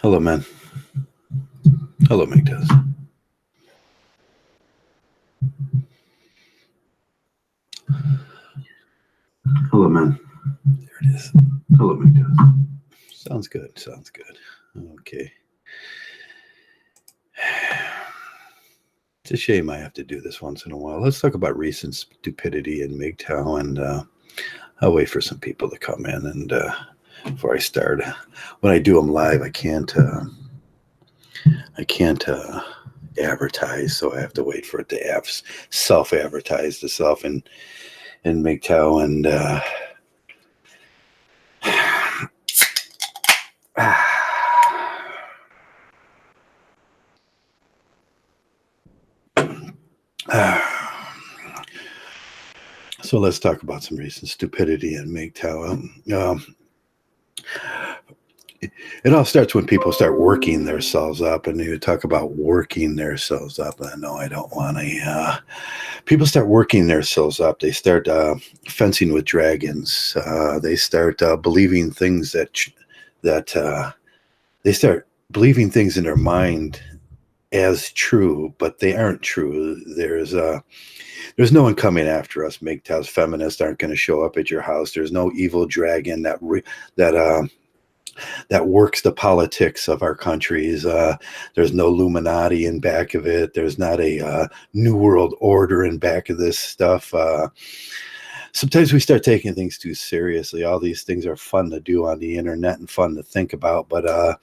Hello, man. Hello, Mgtow. Hello, man. There it is. Hello, Mgtow. Sounds good. Sounds good. Okay. It's a shame I have to do this once in a while. Let's talk about recent stupidity in Mgtow, and I'll wait for some people to come in. And before I start, when I do them live, I can't advertise, so I have to wait for it to self-advertise to self in Mgtow, and so let's talk about some recent stupidity in Mgtow. It all starts when people start working themselves up, and you talk about working themselves up. I know I don't want to. People start working themselves up. They start fencing with dragons. They start believing things that they start believing things in their mind as true, but they aren't true. There's no one coming after us. Mgtow's feminists aren't going to show up at your house. There's no evil dragon that works the politics of our countries. There's no Illuminati in back of it. There's not a New World Order in back of this stuff. Sometimes we start taking things too seriously. All these things are fun to do on the internet and fun to think about, but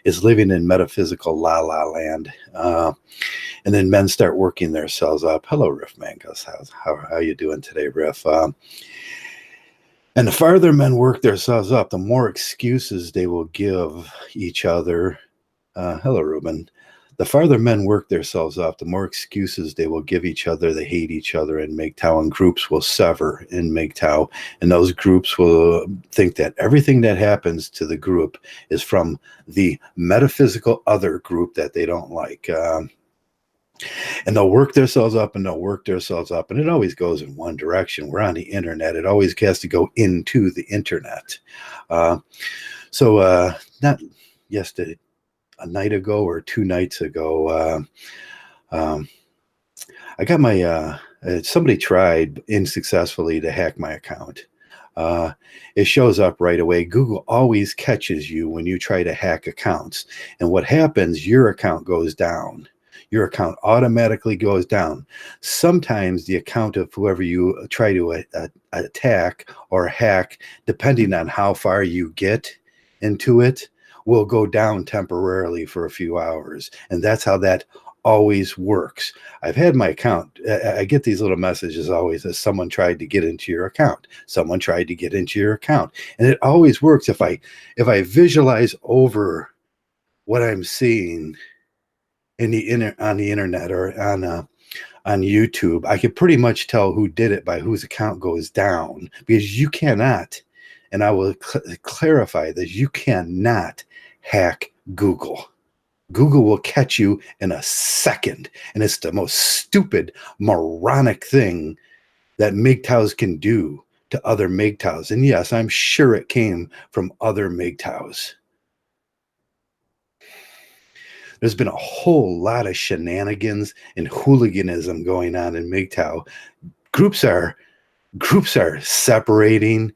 it's living in metaphysical la-la land. And then men start working themselves up. Hello, Riff Mangus. How you doing today, Riff? And the farther men work themselves up, the more excuses they will give each other. Hello, Ruben. The farther men work themselves up, the more excuses they will give each other. They hate each other in Mgtow, and groups will sever in Mgtow. And those groups will think that everything that happens to the group is from the metaphysical other group that they don't like. And they'll work themselves up and they'll work themselves up. And it always goes in one direction. We're on the internet. It always has to go into the internet. So not yesterday, a night ago or 2 nights ago, I got my, somebody tried unsuccessfully to hack my account. It shows up right away. Google always catches you when you try to hack accounts. And what happens, your account goes down. Your account automatically goes down. Sometimes the account of whoever you try to attack or hack, depending on how far you get into it, will go down temporarily for a few hours. And that's how that always works. I've had my account. I get these little messages always that someone tried to get into your account. Someone tried to get into your account. And it always works if I visualize over what I'm seeing on the internet or on YouTube. I could pretty much tell who did it by whose account goes down, because you cannot, and I will clarify this, you cannot hack Google. Google will catch you in a second, and it's the most stupid, moronic thing that Mgtows can do to other Mgtows. And yes, I'm sure it came from other Mgtows. There's been a whole lot of shenanigans and hooliganism going on in Mgtow. Groups are separating,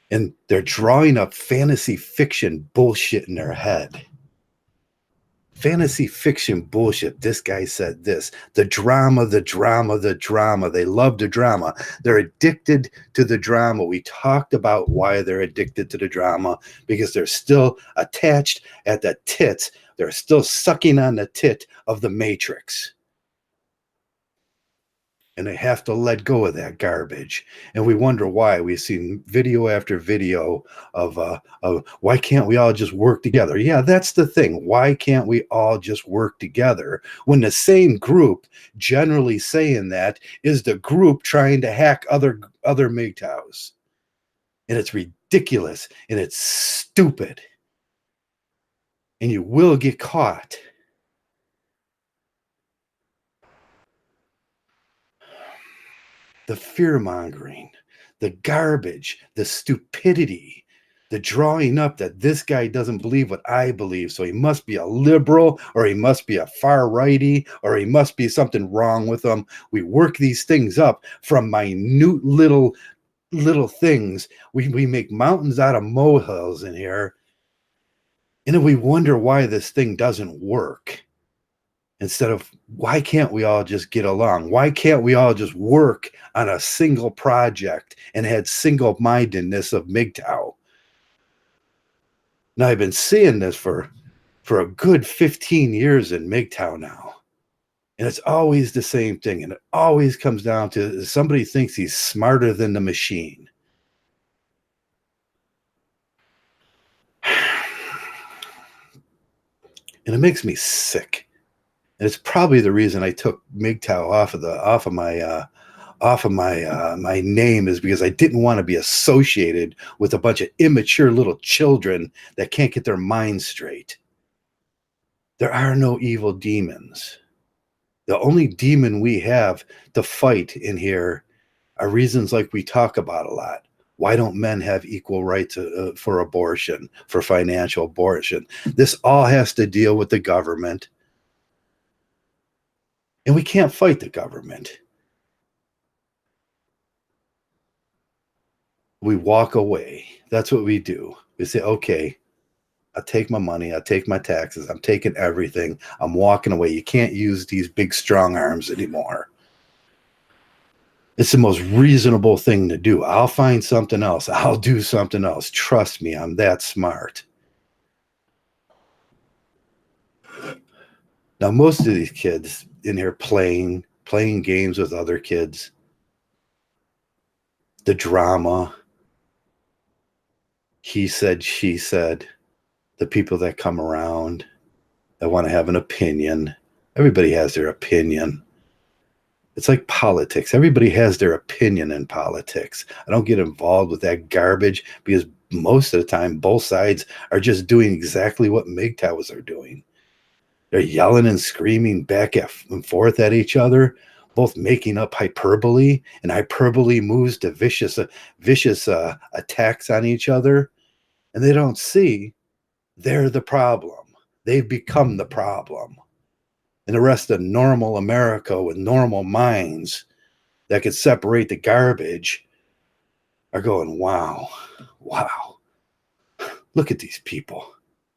and they're drawing up fantasy fiction bullshit in their head. Fantasy fiction bullshit. This guy said this. The drama, the drama, the drama. They love the drama. They're addicted to the drama. We talked about why they're addicted to the drama, because they're still attached at the tits. They're still sucking on the tit of the Matrix. And they have to let go of that garbage. And we wonder why. We've seen video after video of why can't we all just work together? Yeah, that's the thing. Why can't we all just work together? When the same group generally saying that is the group trying to hack other Mgtows. And it's ridiculous and it's stupid. And you will get caught. The fear mongering, the garbage, the stupidity, The drawing up that this guy doesn't believe what I believe, so he must be a liberal, or he must be a far righty, or he must be something wrong with him. We work these things up from minute little things. We make mountains out of molehills in here, and then we wonder why this thing doesn't work. Instead of, why can't we all just get along? Why can't we all just work on a single project and had single-mindedness of Mgtow? Now, I've been seeing this for a good 15 years in Mgtow now. And it's always the same thing. And it always comes down to somebody thinks he's smarter than the machine. And it makes me sick. And it's probably the reason I took Mgtow off of my name, is because I didn't want to be associated with a bunch of immature little children that can't get their minds straight. There are no evil demons. The only demon we have to fight in here are reasons like we talk about a lot. Why don't men have equal rights for abortion, for financial abortion? This all has to deal with the government. And we can't fight the government. We walk away. That's what we do. We say, okay, I take my money, I take my taxes, I'm taking everything, I'm walking away. You can't use these big strong arms anymore. It's the most reasonable thing to do. I'll find something else. I'll do something else. Trust me, I'm that smart. Now, most of these kids in here playing games with other kids, the drama, he said, she said, the people that come around that want to have an opinion. Everybody has their opinion. It's like politics. Everybody has their opinion in politics. I don't get involved with that garbage because most of the time, both sides are just doing exactly what Mgtows are doing. They're yelling and screaming back and forth at each other, both making up hyperbole, and hyperbole moves to vicious attacks on each other. And they don't see they're the problem. They've become the problem. And the rest of normal America with normal minds that could separate the garbage are going, wow, look at these people.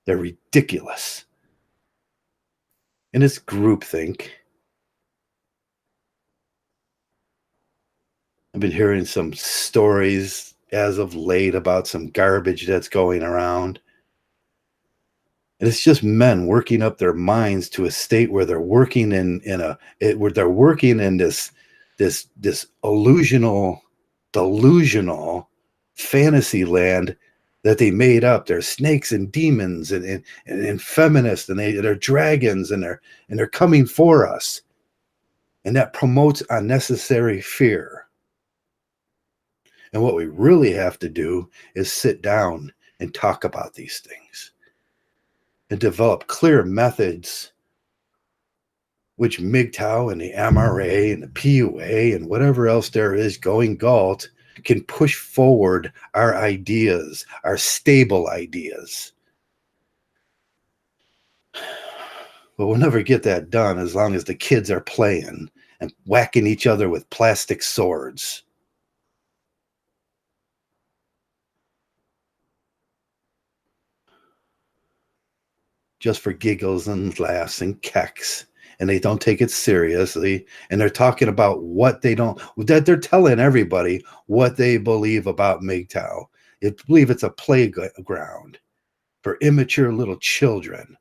They're ridiculous. And it's groupthink. I've been hearing some stories as of late about some garbage that's going around. And it's just men working up their minds to a state where they're working where they're working in this delusional fantasy land that they made up. They're snakes and demons and feminists, and they're dragons, and they're coming for us. And that promotes unnecessary fear. And what we really have to do is sit down and talk about these things and develop clear methods which Mgtow and the MRA and the PUA and whatever else there is going Galt can push forward our ideas, our stable ideas. But we'll never get that done as long as the kids are playing and whacking each other with plastic swords. Just for giggles and laughs and kecks. And they don't take it seriously. And they're talking about what they don't, that they're telling everybody what they believe about Mgtow. They believe it's a playground for immature little children.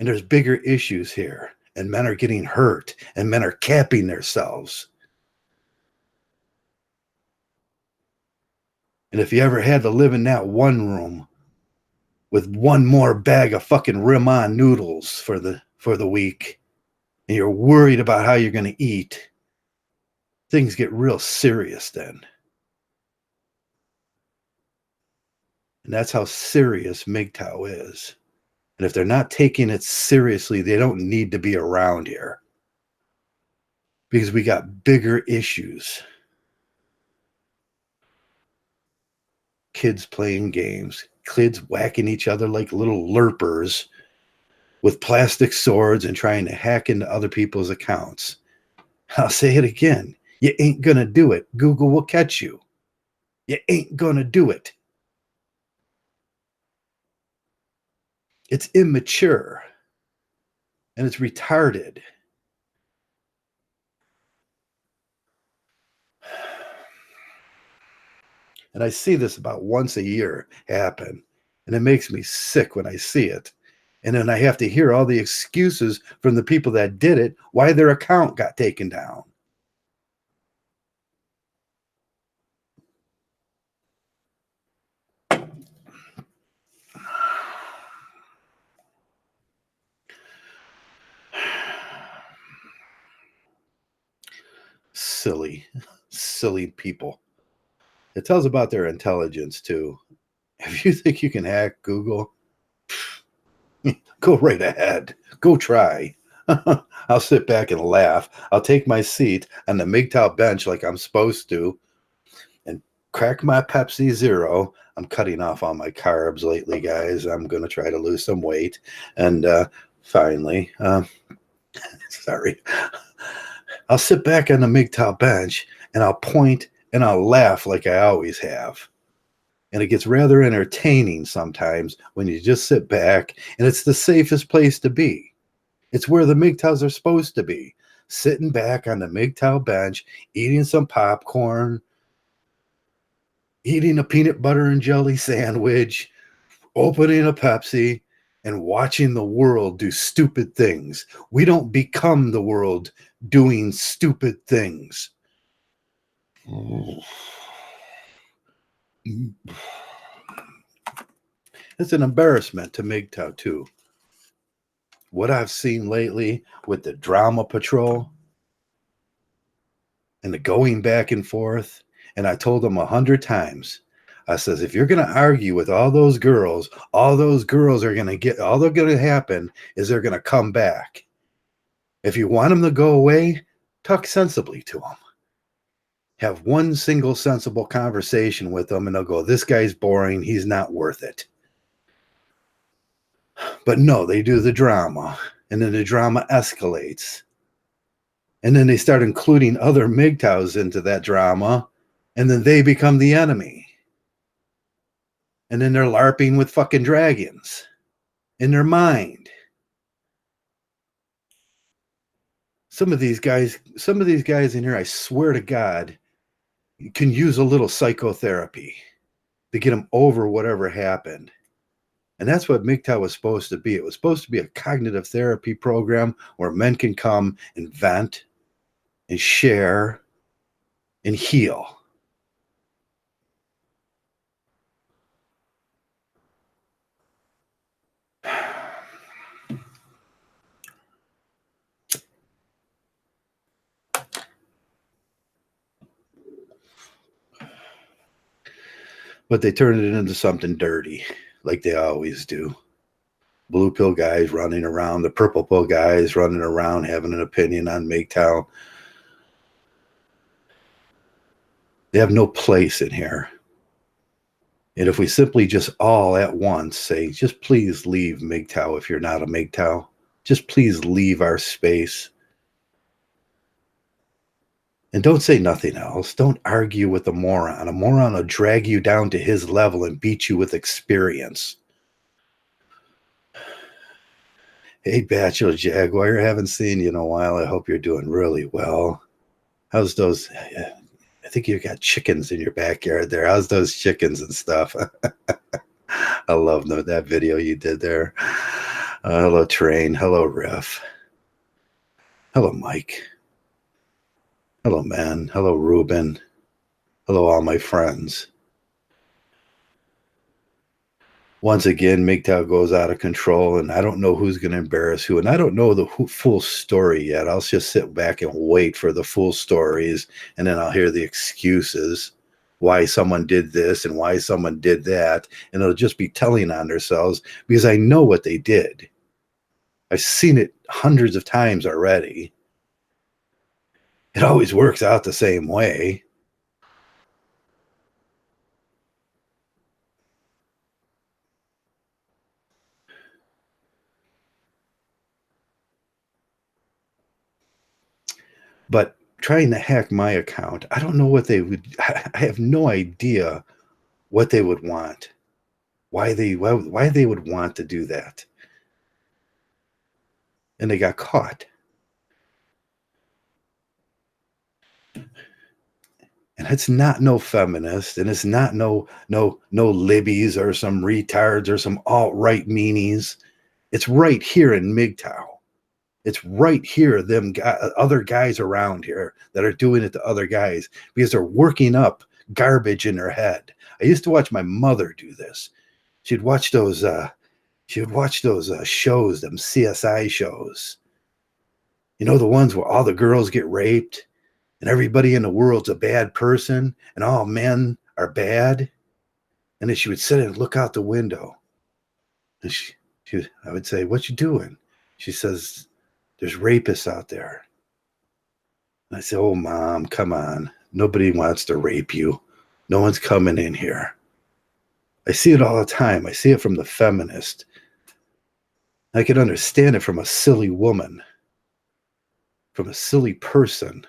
And there's bigger issues here. And men are getting hurt. And men are capping themselves. And if you ever had to live in that one room with one more bag of fucking Rimon noodles for the week, and you're worried about how you're going to eat, things get real serious then. And that's how serious Mgtow is. And if they're not taking it seriously, they don't need to be around here. Because we got bigger issues. kids playing games, kids whacking each other like little lurpers with plastic swords and trying to hack into other people's accounts. I'll say it again. You ain't gonna do it. Google will catch you. You ain't gonna do it. It's immature and it's retarded. And I see this about once a year happen. And it makes me sick when I see it. And then I have to hear all the excuses from the people that did it, why their account got taken down. Silly people. It tells about their intelligence too. If you think you can hack Google, go right ahead. Go try. I'll sit back and laugh. I'll take my seat on the Mgtow bench like I'm supposed to and crack my Pepsi Zero. I'm cutting off all my carbs lately, guys. I'm going to try to lose some weight. And finally, sorry, I'll sit back on the Mgtow bench and I'll point and I'll laugh like I always have. And it gets rather entertaining sometimes when you just sit back, and it's the safest place to be. It's where the Mgtows are supposed to be, sitting back on the Mgtow bench, eating some popcorn, eating a peanut butter and jelly sandwich, opening a Pepsi, and watching the world do stupid things. We don't become the world doing stupid things. It's an embarrassment to Mgtow too. What I've seen lately with the drama patrol and the going back and forth, and I told them 100 times, I says, if you're going to argue with all those girls are going to get, all they're going to happen is they're going to come back. If you want them to go away, talk sensibly to them. Have one single sensible conversation with them, and they'll go, this guy's boring. He's not worth it. But no, they do the drama, and then the drama escalates. And then they start including other Mgtows into that drama, and then they become the enemy. And then they're LARPing with fucking dragons in their mind. Some of these guys in here, I swear to God, can use a little psychotherapy to get them over whatever happened. And that's what Mgtow was supposed to be. It was supposed to be a cognitive therapy program where men can come and vent and share and heal. But they turned it into something dirty, like they always do. Blue pill guys running around, the purple pill guys running around having an opinion on Mgtow. They have no place in here. And if we simply just all at once say, just please leave Mgtow if you're not a Mgtow. Just please leave our space. And don't say nothing else. Don't argue with a moron. A moron will drag you down to his level and beat you with experience. Hey, Bachelor Jaguar, haven't seen you in a while. I hope you're doing really well. How's those? I think you got chickens in your backyard there. How's those chickens and stuff? I love that video you did there. Hello, Train. Hello, Riff. Hello, Mike. Hello, man. Hello, Ruben. Hello, all my friends. Once again, Mgtow goes out of control, and I don't know who's going to embarrass who, and I don't know the full story yet. I'll just sit back and wait for the full stories, and then I'll hear the excuses, why someone did this and why someone did that, and it'll just be telling on themselves because I know what they did. I've seen it hundreds of times already. It always works out the same way. But trying to hack my account, I don't know what they would, I have no idea what they would want, why they would want to do that. And they got caught. And it's not no feminist, and it's not no libbies or some retards or some alt-right meanies. It's right here in Mgtow. It's right here, other guys around here that are doing it to other guys because they're working up garbage in their head. I used to watch my mother do this. She'd watch those shows, them CSI shows. You know, the ones where all the girls get raped and everybody in the world's a bad person and all men are bad. And then she would sit and look out the window. And I would say, "What you doing?" She says, "There's rapists out there." And I say, "Oh, Mom, come on. Nobody wants to rape you. No one's coming in here." I see it all the time. I see it from the feminist. I can understand it from a silly woman, from a silly person,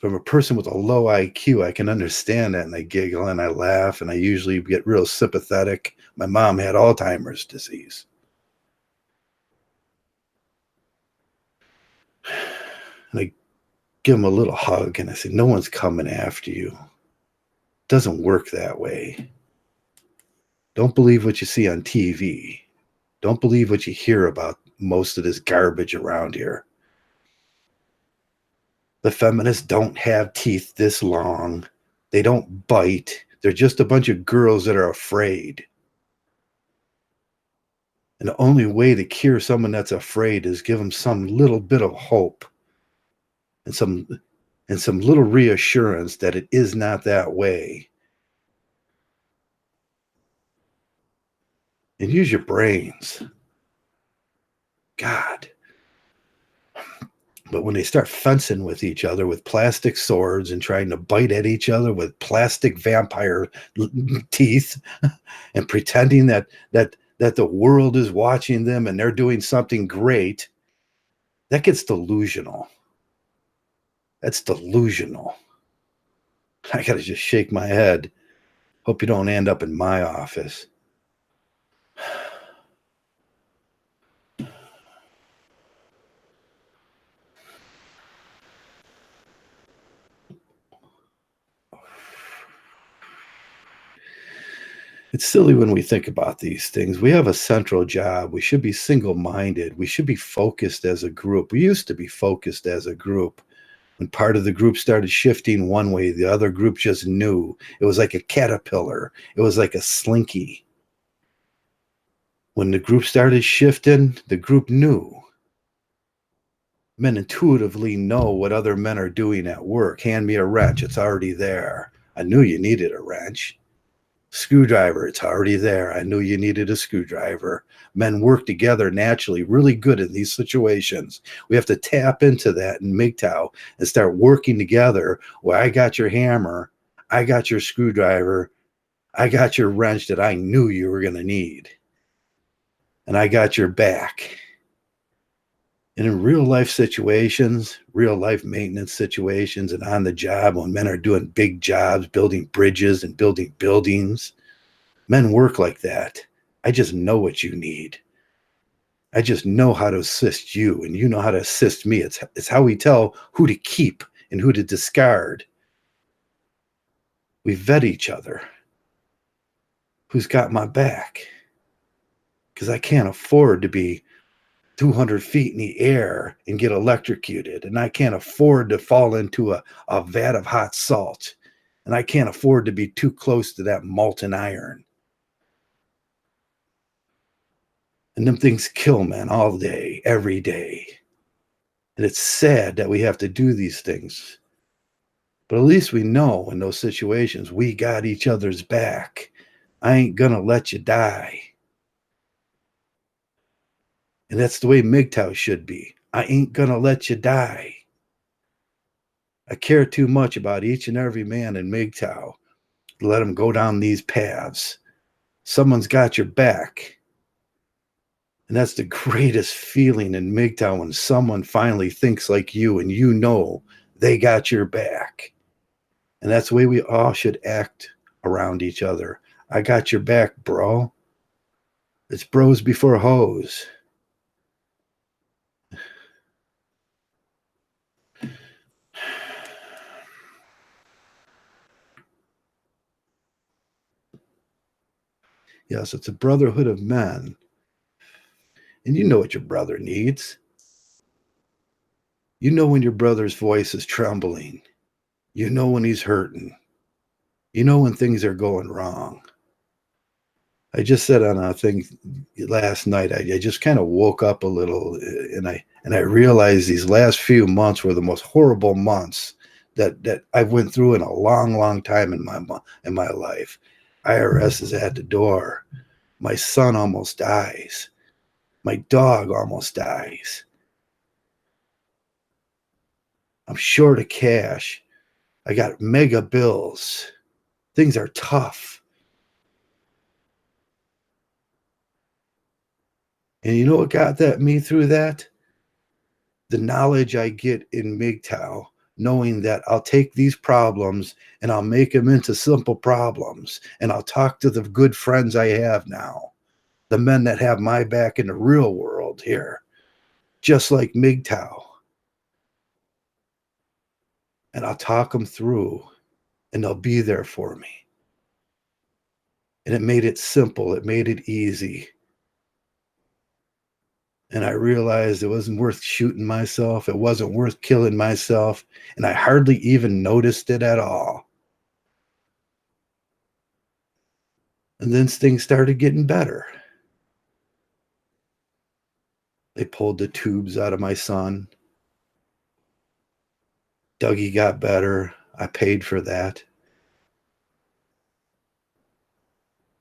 from a person with a low IQ. I can understand that, and I giggle and I laugh, and I usually get real sympathetic. My mom had Alzheimer's disease. And I give him a little hug, and I say, "No one's coming after you. It doesn't work that way. Don't believe what you see on TV. Don't believe what you hear about most of this garbage around here. The feminists don't have teeth this long. They don't bite. They're just a bunch of girls that are afraid. And the only way to cure someone that's afraid is give them some little bit of hope and some little reassurance that it is not that way. And use your brains. God. But when they start fencing with each other with plastic swords and trying to bite at each other with plastic vampire teeth and pretending that the world is watching them and they're doing something great, that gets delusional. That's delusional. I got to just shake my head. Hope you don't end up in my office. It's silly when we think about these things. We have a central job. We should be single-minded. We should be focused as a group. We used to be focused as a group. When part of the group started shifting one way, the other group just knew. It was like a caterpillar. It was like a slinky. When the group started shifting, the group knew. Men intuitively know what other men are doing at work. Hand me a wrench. It's already there. I knew you needed a wrench. Screwdriver, it's already there. I knew you needed a screwdriver. Men work together naturally, really good in these situations. We have to tap into that in Mgtow and start working together. Well, I got your hammer, I got your screwdriver, I got your wrench that I knew you were going to need, and I got your back. And in real life situations, real life maintenance situations, and on the job, when men are doing big jobs, building bridges and building buildings, men work like that. I just know what you need. I just know how to assist you, and you know how to assist me. It's how we tell who to keep and who to discard. We vet each other. Who's got my back? Because I can't afford to be 200 feet in the air and get electrocuted. And I can't afford to fall into a vat of hot salt. And I can't afford to be too close to that molten iron. And them things kill men all day, every day. And it's sad that we have to do these things. But at least we know in those situations, we got each other's back. I ain't gonna let you die. And that's the way Mgtow should be. I ain't gonna let you die. I care too much about each and every man in Mgtow to let them go down these paths. Someone's got your back. And that's the greatest feeling in Mgtow when someone finally thinks like you and you know they got your back. And that's the way we all should act around each other. I got your back, bro. It's bros before hoes. Yes, it's a brotherhood of men. And you know what your brother needs. You know when your brother's voice is trembling. You know when he's hurting. You know when things are going wrong. I just said on a thing last night, I just kind of woke up a little and I realized these last few months were the most horrible months that I went through in a long, long time in my life. IRS is at the door. My son almost dies. My dog almost dies. I'm short of cash. I got mega bills. Things are tough. And you know what got me through that? The knowledge I get in Mgtow, knowing that I'll take these problems and I'll make them into simple problems. And I'll talk to the good friends I have now, the men that have my back in the real world here, just like Mgtow. And I'll talk them through and they'll be there for me. And it made it simple, it made it easy. And I realized it wasn't worth shooting myself. It wasn't worth killing myself. And I hardly even noticed it at all. And then things started getting better. They pulled the tubes out of my son. Dougie got better. I paid for that.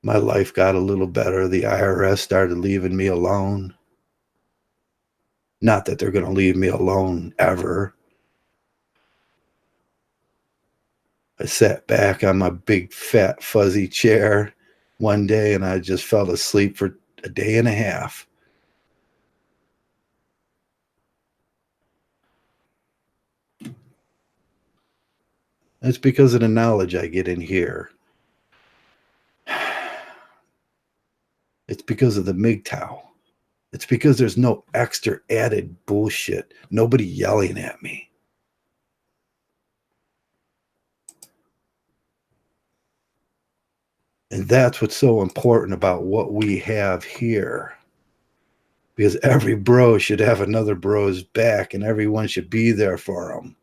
My life got a little better. The IRS started leaving me alone. Not that they're going to leave me alone ever. I sat back on my big, fat, fuzzy chair one day and I just fell asleep for a day and a half. It's because of the knowledge I get in here. It's because of the Mgtow. It's because there's no extra added bullshit. Nobody yelling at me. And that's what's so important about what we have here. Because every bro should have another bro's back and everyone should be there for him.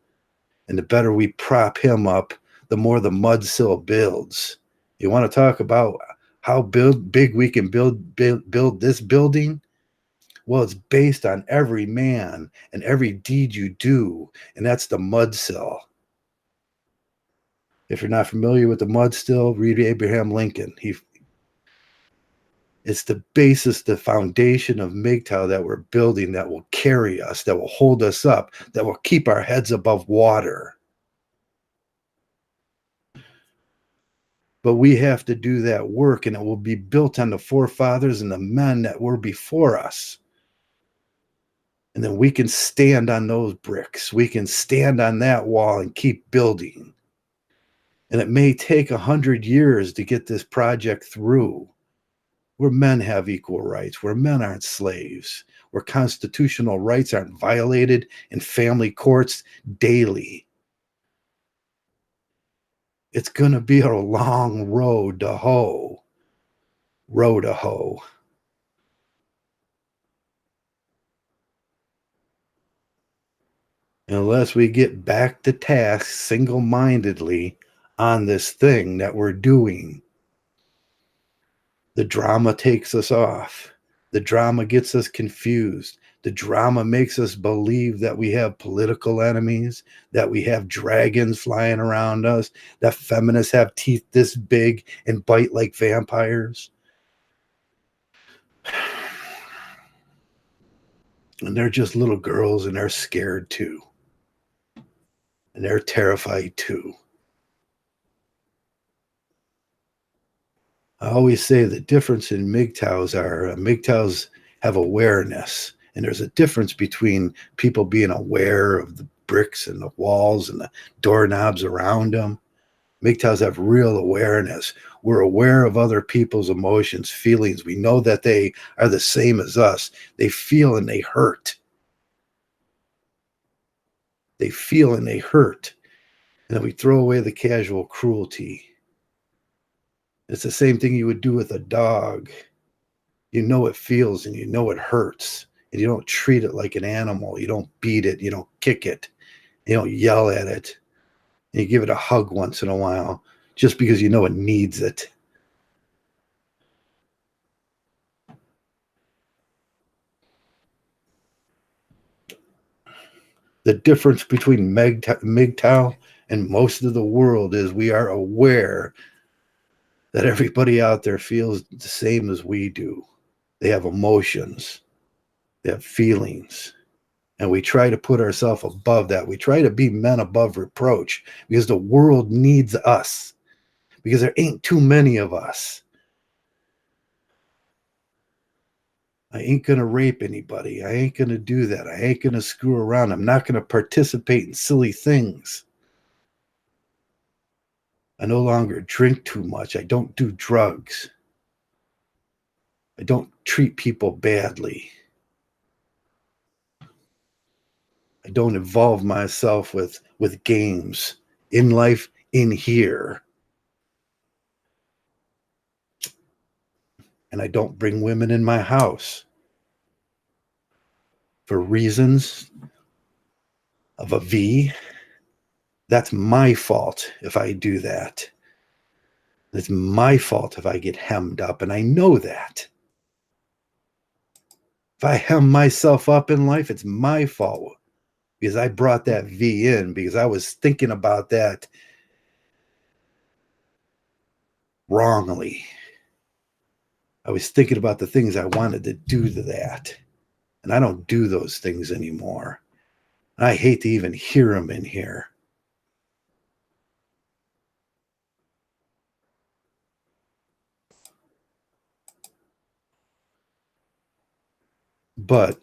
And the better we prop him up, the more the mud sill builds. You want to talk about how big we can build this building? Well, it's based on every man and every deed you do, and that's the mud sill. If you're not familiar with the mud sill, read Abraham Lincoln. It's the basis, the foundation of Mgtow that we're building that will carry us, that will hold us up, that will keep our heads above water. But we have to do that work, and it will be built on the forefathers and the men that were before us. And then we can stand on those bricks. We can stand on that wall and keep building. And it may take 100 years to get this project through, where men have equal rights, where men aren't slaves, where constitutional rights aren't violated in family courts daily. It's going to be a long road to hoe. Row to hoe. Unless we get back to task single-mindedly on this thing that we're doing. The drama takes us off. The drama gets us confused. The drama makes us believe that we have political enemies, that we have dragons flying around us, that feminists have teeth this big and bite like vampires. And they're just little girls and they're scared too. And they're terrified too. I always say the difference in Mgtows are Mgtows have awareness. And there's a difference between people being aware of the bricks and the walls and the doorknobs around them. Mgtows have real awareness. We're aware of other people's emotions, feelings. We know that they are the same as us. They feel and they hurt. They feel and they hurt. And then we throw away the casual cruelty. It's the same thing you would do with a dog. You know it feels and you know it hurts. And you don't treat it like an animal. You don't beat it. You don't kick it. You don't yell at it. And you give it a hug once in a while just because you know it needs it. The difference between Mgtow and most of the world is we are aware that everybody out there feels the same as we do. They have emotions. They have feelings. And we try to put ourselves above that. We try to be men above reproach because the world needs us, because there ain't too many of us. I ain't going to rape anybody. I ain't going to do that. I ain't going to screw around. I'm not going to participate in silly things. I no longer drink too much. I don't do drugs. I don't treat people badly. I don't involve myself with games in life, in here. And I don't bring women in my house for reasons of a V. That's my fault if I do that. It's my fault if I get hemmed up, and I know that. If I hem myself up in life, it's my fault because I brought that V in because I was thinking about that wrongly. I was thinking about the things I wanted to do to that. And I don't do those things anymore. I hate to even hear them in here. But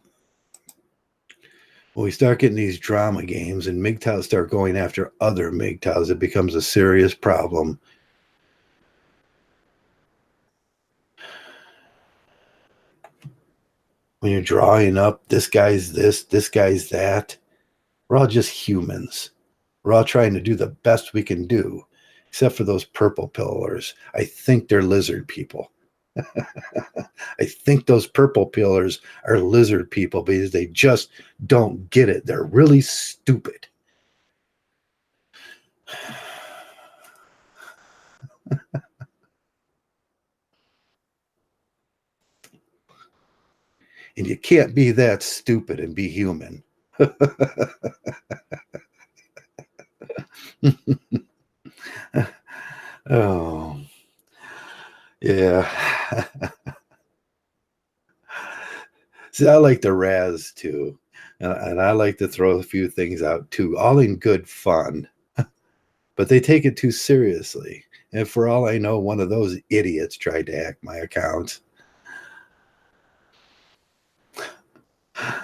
when we start getting these drama games and Mgtows start going after other Mgtows, it becomes a serious problem. When you're drawing up, this guy's this guy's that, we're all just humans. We're all trying to do the best we can do, except for those purple pillars. I think they're lizard people. I think those purple pillars are lizard people because they just don't get it. They're really stupid. And you can't be that stupid and be human. Oh, yeah. See, I like to razz too. And I like to throw a few things out too, all in good fun. But they take it too seriously. And for all I know, one of those idiots tried to hack my account. I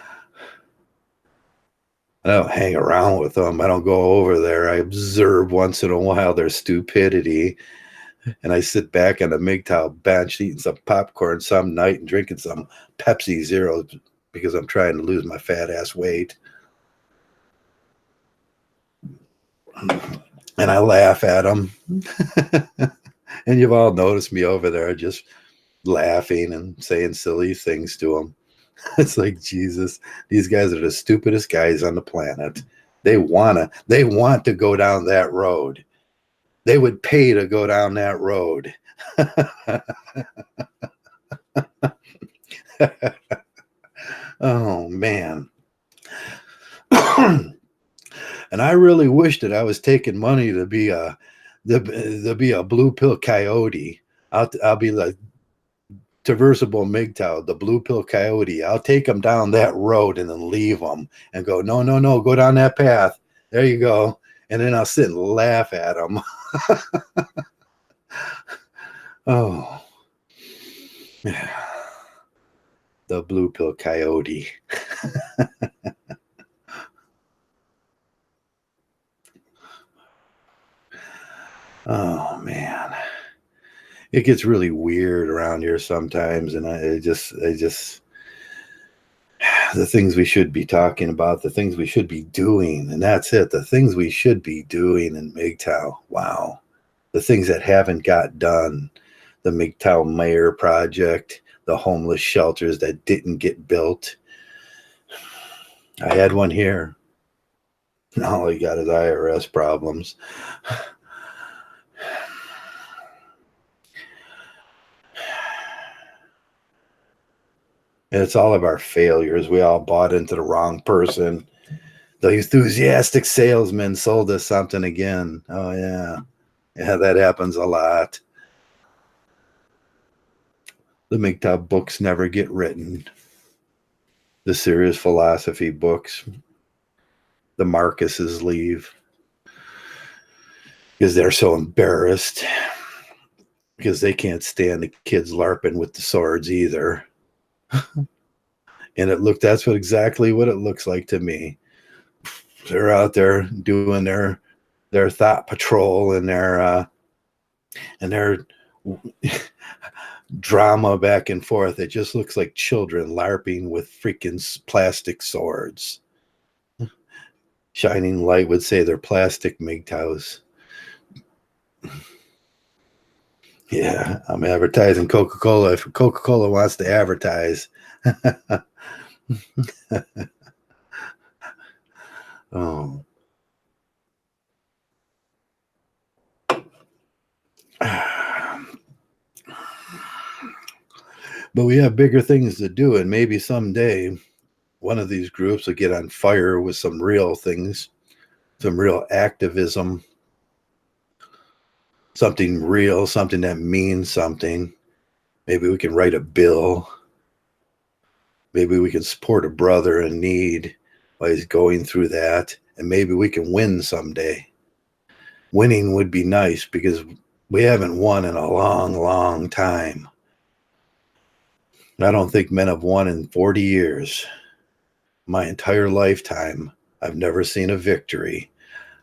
don't hang around with them. I don't go over there. I observe once in a while their stupidity. And I sit back on a Mgtow bench eating some popcorn some night and drinking some Pepsi Zero because I'm trying to lose my fat ass weight. And I laugh at them. And you've all noticed me over there just laughing and saying silly things to them. It's like, Jesus, these guys are the stupidest guys on the planet. They want to go down that road. They would pay to go down that road. Oh, man. And I really wish that I was taking money to be a blue pill coyote. I'll be like Traversable Mgtow, the blue pill coyote. I'll take them down that road and then leave them and go, no, no, no, go down that path. There you go. And then I'll sit and laugh at them. Oh, yeah. The blue pill coyote. Oh man, it gets really weird around here sometimes, and I just the things we should be talking about, the things we should be doing, and that's it. The things we should be doing in Mgtow. Wow, the things that haven't got done. The Mgtow Mayor project, the homeless shelters that didn't get built. I had one here. Now all he got is IRS problems. It's all of our failures. We all bought into the wrong person. The enthusiastic salesman sold us something again. Oh, yeah. Yeah, that happens a lot. The Mgtow books never get written. The serious philosophy books, the Marcuses leave because they're so embarrassed because they can't stand the kids LARPing with the swords either. And that's exactly what it looks like to me. They're out there doing their thought patrol and their drama back and forth. It just looks like children LARPing with freaking plastic swords. Shining Light would say they're plastic Mgtows. Yeah, I'm advertising Coca-Cola if Coca-Cola wants to advertise. Oh. But we have bigger things to do, and maybe someday one of these groups will get on fire with some real things, some real activism, something real, something that means something. Maybe we can write a bill. Maybe we can support a brother in need while he's going through that, and maybe we can win someday. Winning would be nice because we haven't won in a long, long time. I don't think men have won in 40 years. My entire lifetime, I've never seen a victory.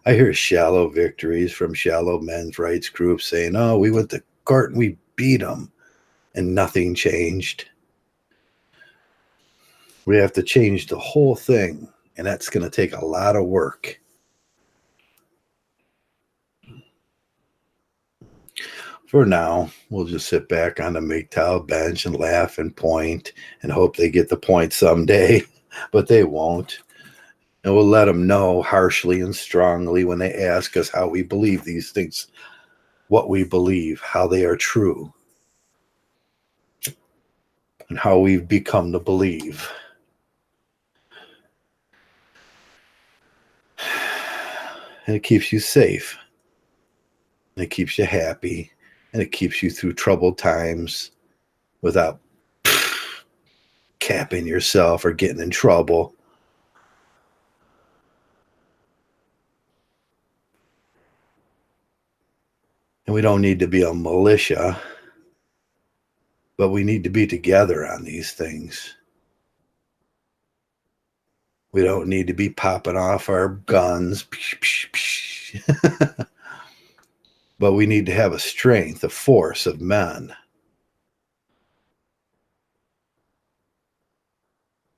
I hear shallow victories from shallow men's rights groups saying, oh, we went to court and we beat them, and nothing changed. We have to change the whole thing, and that's going to take a lot of work. For now, we'll just sit back on the Mgtow bench and laugh and point and hope they get the point someday, but they won't. And we'll let them know harshly and strongly when they ask us how we believe these things, what we believe, how they are true, and how we've become to believe. And it keeps you safe. And it keeps you happy. And it keeps you through troubled times without capping yourself or getting in trouble. And we don't need to be a militia, but we need to be together on these things. We don't need to be popping off our guns. But we need to have a strength, a force of men.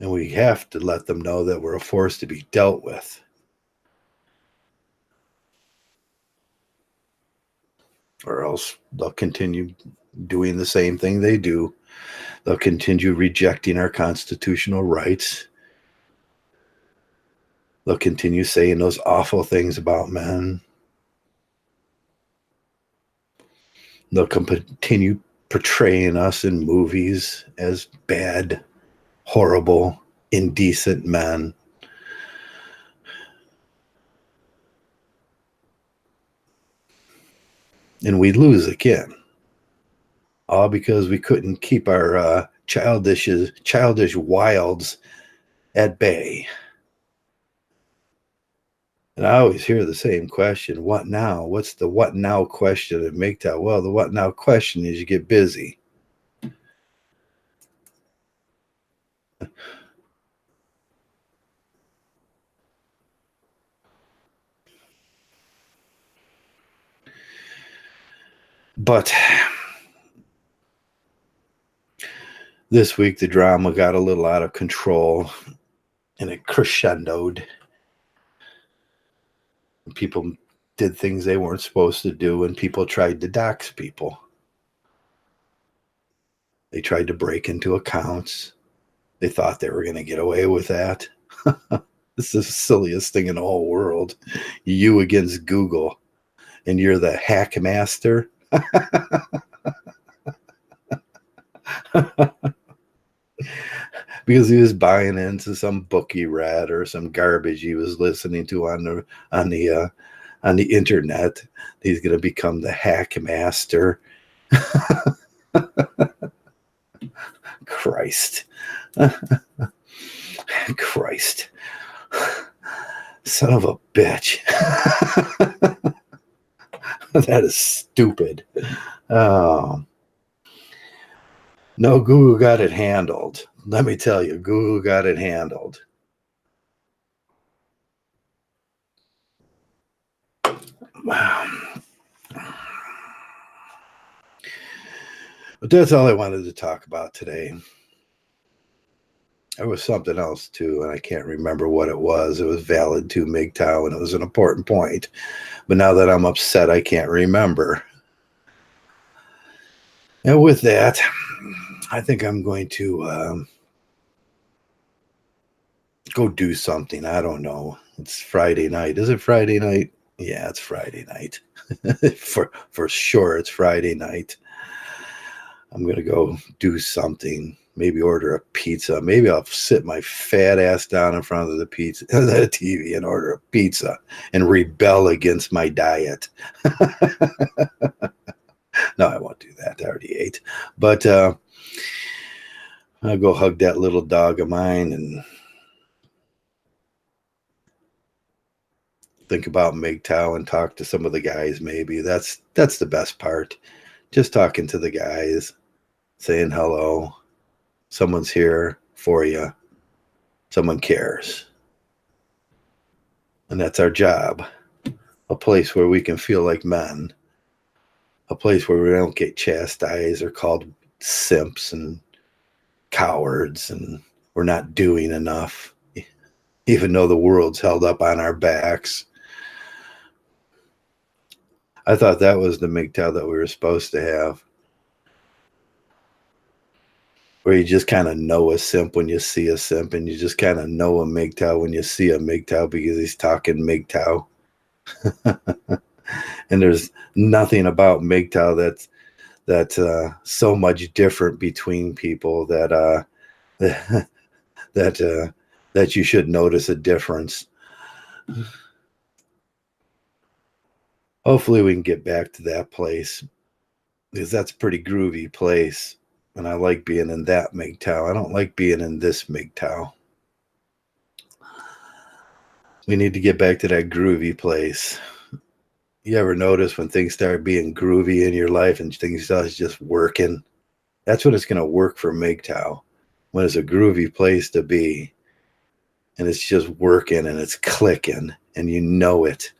And we have to let them know that we're a force to be dealt with. Or else they'll continue doing the same thing they do. They'll continue rejecting our constitutional rights. They'll continue saying those awful things about men. They'll continue portraying us in movies as bad, horrible, indecent men. And we lose again. All because we couldn't keep our childish wilds at bay. And I always hear the same question, what now? What's the what now question at Mgtow? Well, the what now question is you get busy. But this week, the drama got a little out of control and it crescendoed. People did things they weren't supposed to do, and people tried to dox people. They tried to break into accounts. They thought they were going to get away with that. This is the silliest thing in the whole world. You against Google, and you're the hack master. Because he was buying into some book he read or some garbage he was listening to on the internet. He's going to become the hack master. Christ. Christ. Son of a bitch. That is stupid. Oh. No, Google got it handled. Let me tell you, Google got it handled. But that's all I wanted to talk about today. There was something else too, and I can't remember what it was. It was valid to Mgtow, and it was an important point. But now that I'm upset, I can't remember. And with that, I think I'm going to go do something. I don't know. It's Friday night. Is it Friday night? Yeah, it's Friday night. For sure, it's Friday night. I'm going to go do something. Maybe order a pizza. Maybe I'll sit my fat ass down in front of the TV and order a pizza and rebel against my diet. No, I won't do that. I already ate. But I'll go hug that little dog of mine and think about Mgtow and talk to some of the guys. Maybe that's the best part. Just talking to the guys, saying hello. Someone's here for you. Someone cares. And that's our job. A place where we can feel like men. A place where we don't get chastised or called simps and cowards and we're not doing enough, even though the world's held up on our backs. I thought that was the Mgtow that we were supposed to have. Where you just kind of know a simp when you see a simp, and you just kind of know a Mgtow when you see a Mgtow because he's talking Mgtow. And there's nothing about Mgtow that's so much different between people that that you should notice a difference. Hopefully we can get back to that place because that's a pretty groovy place. And I like being in that Mgtow. I don't like being in this Mgtow. We need to get back to that groovy place. You ever notice when things start being groovy in your life and things start just working? That's when it's going to work for Mgtow. When it's a groovy place to be. And it's just working and it's clicking and you know it.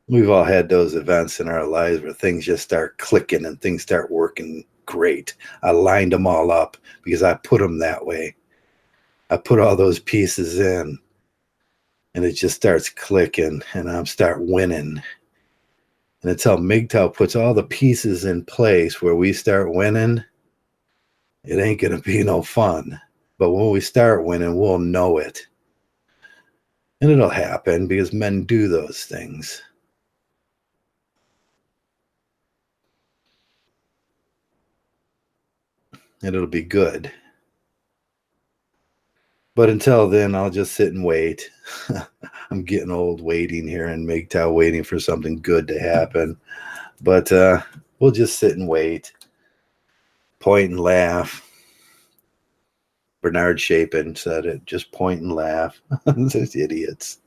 We've all had those events in our lives where things just start clicking and things start working great. I lined them all up because I put them that way. I put all those pieces in and it just starts clicking and I start winning. And until Mgtow puts all the pieces in place where we start winning, it ain't going to be no fun. But when we start winning, we'll know it. And it'll happen because men do those things. And it'll be good. But until then, I'll just sit and wait. I'm getting old waiting here in Mgtow, waiting for something good to happen. But we'll just sit and wait, point and laugh. Bernard Chapin said it, just point and laugh. Those idiots.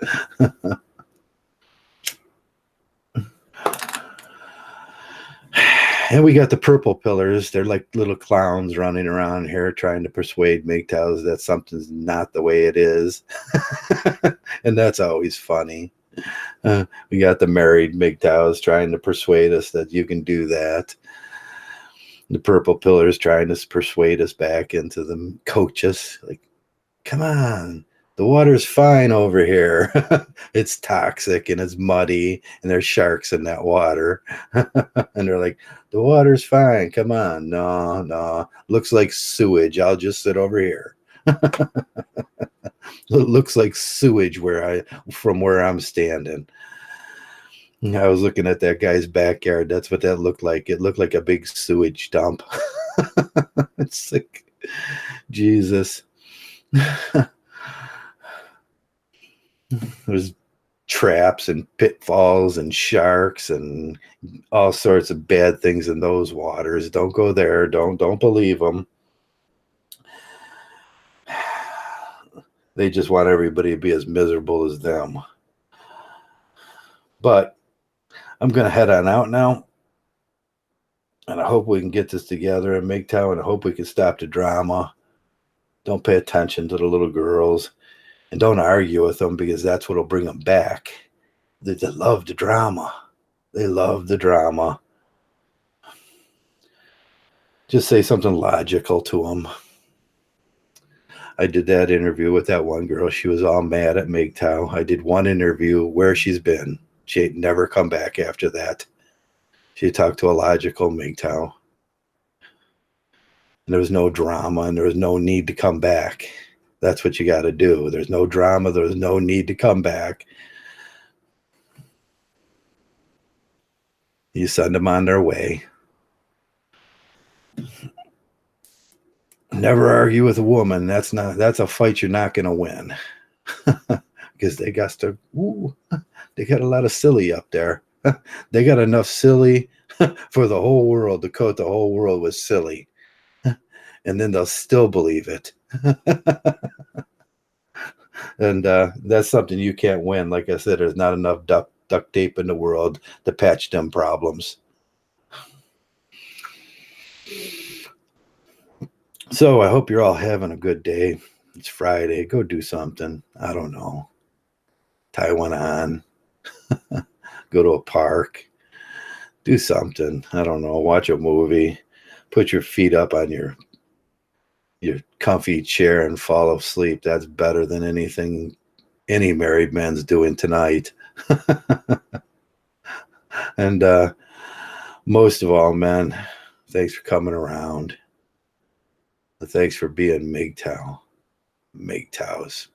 And we got the purple pillars. They're like little clowns running around here trying to persuade Mgtows that something's not the way it is. And that's always funny. We got the married Mgtows trying to persuade us that you can do that. The purple pillars trying to persuade us back into them, coach us, like, come on, the water's fine over here. It's toxic and it's muddy and there's sharks in that water. And they're like, the water's fine, come on. No, looks like sewage, I'll just sit over here. It looks like sewage from where I'm standing. I was looking at that guy's backyard. That's what that looked like. It looked like a big sewage dump. It's like, Jesus. There's traps and pitfalls and sharks and all sorts of bad things in those waters. Don't go there. Don't believe them. They just want everybody to be as miserable as them. But I'm going to head on out now. And I hope we can get this together in Mgtow, and I hope we can stop the drama. Don't pay attention to the little girls. And don't argue with them, because that's what will bring them back. They love the drama. They love the drama. Just say something logical to them. I did that interview with that one girl. She was all mad at Mgtow. I did one interview where she's been. She ain't never come back after that. She talked to a logical Mgtow. And there was no drama, and there was no need to come back. That's what you got to do. There's no drama. There's no need to come back. You send them on their way. Never argue with a woman. That's a fight you're not going to win. Because they got a lot of silly up there. They got enough silly for the whole world to coat the whole world with silly. And then they'll still believe it. And that's something you can't win. Like I said, there's not enough duct tape in the world to patch them problems. So I hope you're all having a good day. It's Friday. Go do something. I don't know. Tie one on. Go to a park. Do something. I don't know. Watch a movie. Put your feet up on your comfy chair and fall asleep. That's better than anything any married man's doing tonight. And most of all, man, thanks for coming around. Thanks for being Mgtow. Mgtows.